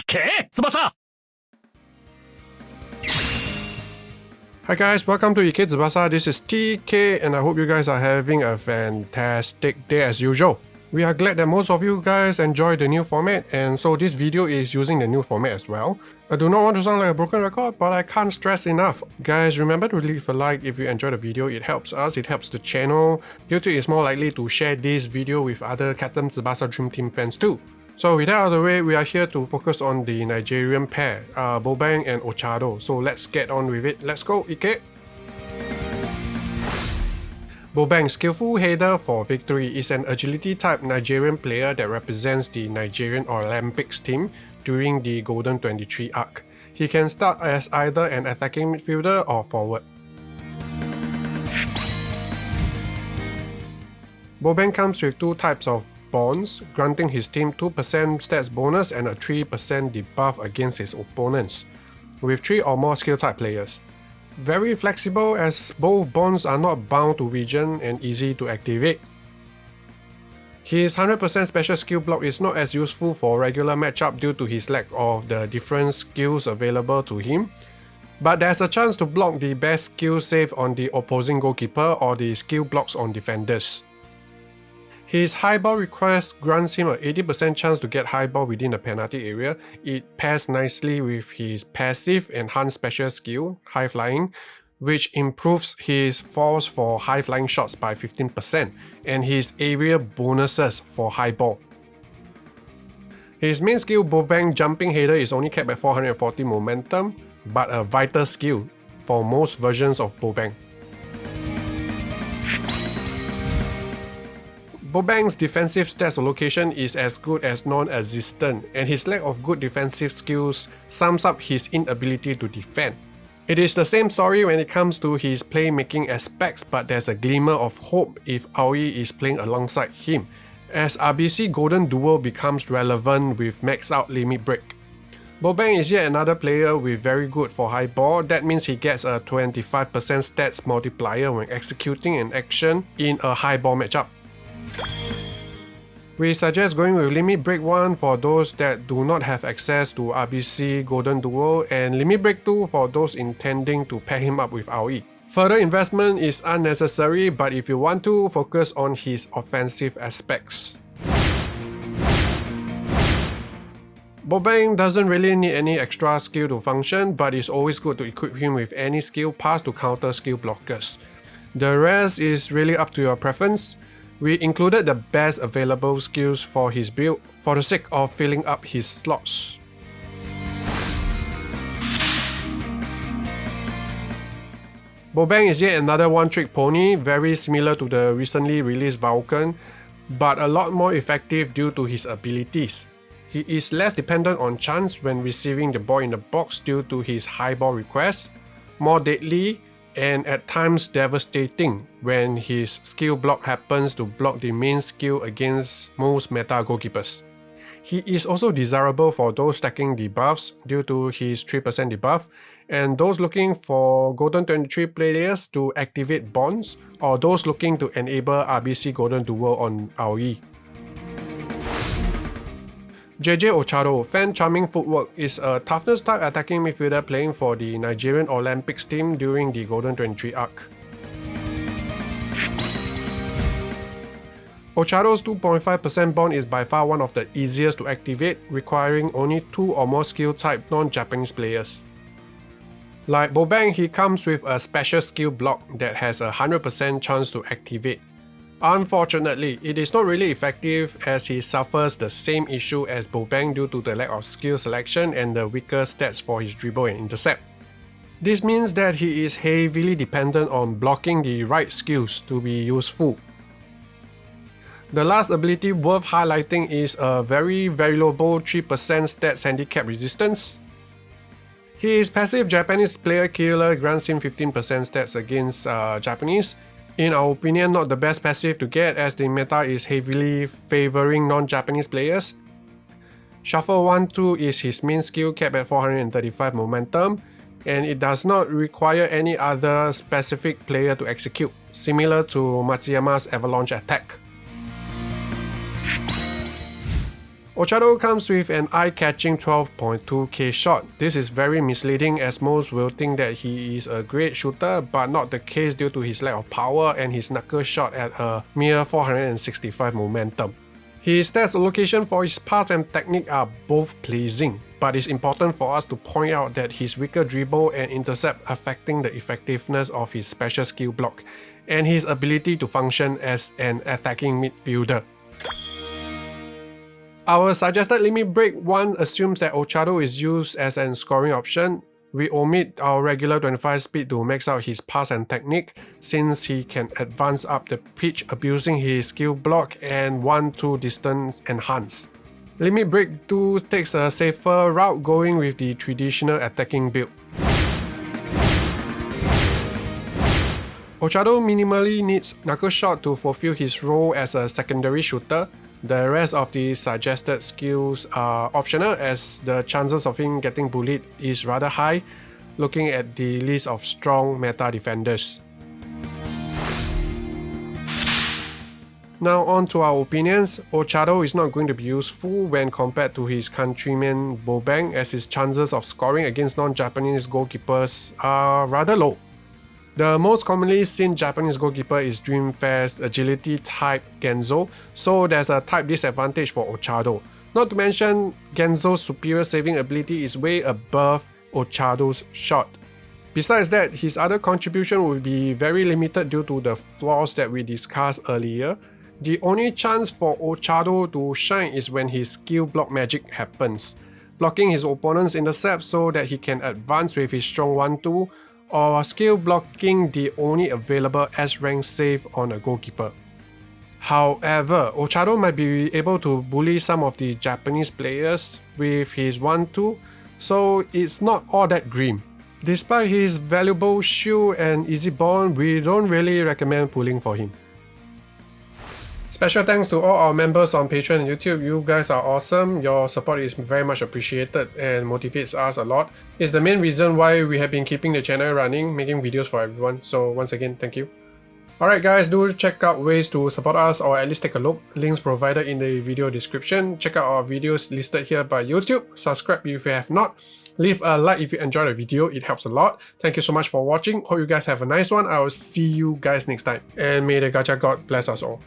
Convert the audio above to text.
け、翼。 Hi guys, welcome to Tsubasa. This is TK and I hope you guys are having a fantastic day as usual. We are glad that most of you guys enjoy the new format, and so this video is using the new format as well. I do not want to sound like a broken record, but I can't stress enough. Guys, remember to leave a like if you enjoy the video. It helps us, it helps the channel. YouTube is more likely to share this video with other Captain Tsubasa Dream Team fans too. So with that out of the way, we are here to focus on the Nigerian pair, Bobang and Ochado. So let's get on with it. Let's go, Ike! Bobang, skillful header for victory, is an agility type Nigerian player that represents the Nigerian Olympics team during the Golden 23 arc. He can start as either an attacking midfielder or forward. Bobang comes with two types of bonds, granting his team 2% stats bonus and a 3% debuff against his opponents, with 3 or more skill type players. Very flexible as both bonds are not bound to region and easy to activate. His 100% special skill block is not as useful for regular matchup due to his lack of the different skills available to him, but there's a chance to block the best skill save on the opposing goalkeeper or the skill blocks on defenders. His high ball request grants him an 80% chance to get high ball within the penalty area. It pairs nicely with his passive enhanced special skill, high flying, which improves his force for high flying shots by 15% and his area bonuses for high ball. His main skill, Bobang jumping header, is only capped at 440 momentum, but a vital skill for most versions of Bobang. Bobang's defensive stats allocation is as good as non-existent, and his lack of good defensive skills sums up his inability to defend. It is the same story when it comes to his playmaking aspects, but there's a glimmer of hope if Aoi is playing alongside him, as RBC Golden Duel becomes relevant with max out limit break. Bobang is yet another player with very good for high ball. That means he gets a 25% stats multiplier when executing an action in a high ball matchup. We suggest going with Limit Break 1 for those that do not have access to RBC Golden Duel, and Limit Break 2 for those intending to pair him up with Aoi. Further investment is unnecessary, but if you want to, focus on his offensive aspects. Bobang doesn't really need any extra skill to function, but it's always good to equip him with any skill pass to counter skill blockers. The rest is really up to your preference. We included the best available skills for his build for the sake of filling up his slots. Bobang is yet another one-trick pony, very similar to the recently released Vulcan, but a lot more effective due to his abilities. He is less dependent on chance when receiving the ball in the box due to his high ball request, more deadly, and at times devastating when his skill block happens to block the main skill against most meta goalkeepers. He is also desirable for those stacking debuffs due to his 3% debuff, and those looking for Golden 23 players to activate bonds, or those looking to enable RBC Golden Duel on Aoi. JJ Ochado, fan charming footwork, is a toughness type attacking midfielder playing for the Nigerian Olympics team during the Golden 23 arc. Ochado's 2.5% bond is by far one of the easiest to activate, requiring only 2 or more skill type non-Japanese players. Like Bobang, he comes with a special skill block that has a 100% chance to activate. Unfortunately, it is not really effective as he suffers the same issue as Bobang due to the lack of skill selection and the weaker stats for his dribble and intercept. This means that he is heavily dependent on blocking the right skills to be useful. The last ability worth highlighting is a very valuable 3% stats handicap resistance. His passive Japanese player killer grants him 15% stats against Japanese. In our opinion, not the best passive to get as the meta is heavily favoring non-Japanese players. Shuffle 1-2 is his main skill capped at 435 momentum, and it does not require any other specific player to execute, similar to Matsuyama's Avalanche attack. Ochado comes with an eye-catching 12.2k shot. This is very misleading as most will think that he is a great shooter, but not the case due to his lack of power and his knuckle shot at a mere 465 momentum. His stats allocation for his pass and technique are both pleasing, but it's important for us to point out that his weaker dribble and intercept affecting the effectiveness of his special skill block, and his ability to function as an attacking midfielder. Our suggested limit break 1 assumes that Ochado is used as an scoring option. We omit our regular 25 speed to max out his pass and technique, since he can advance up the pitch abusing his skill block and 1-2 distance enhance. Limit break 2 takes a safer route, going with the traditional attacking build. Ochado minimally needs knuckle shot to fulfill his role as a secondary shooter. The rest of the suggested skills are optional, as the chances of him getting bullied is rather high, looking at the list of strong meta defenders. Now on to our opinions. Ochado is not going to be useful when compared to his countryman Bobang, as his chances of scoring against non-Japanese goalkeepers are rather low. The most commonly seen Japanese goalkeeper is Dreamfast agility type Genzo, so there's a type disadvantage for Ochado. Not to mention, Genzo's superior saving ability is way above Ochado's shot. Besides that, his other contribution will be very limited due to the flaws that we discussed earlier. The only chance for Ochado to shine is when his skill block magic happens, blocking his opponent's intercept so that he can advance with his strong 1-2, or skill blocking the only available S-rank save on a goalkeeper. However, Ochado might be able to bully some of the Japanese players with his 1-2, so it's not all that grim. Despite his valuable shield and easy bond, we don't really recommend pulling for him. Special thanks to all our members on Patreon and YouTube. You guys are awesome. Your support is very much appreciated and motivates us a lot. It's the main reason why we have been keeping the channel running, making videos for everyone. So once again, thank you. Alright guys, do check out ways to support us, or at least take a look. Links provided in the video description. Check out our videos listed here by YouTube. Subscribe if you have not. Leave a like if you enjoyed the video, it helps a lot. Thank you so much for watching. Hope you guys have a nice one. I will see you guys next time. And may the gacha god bless us all.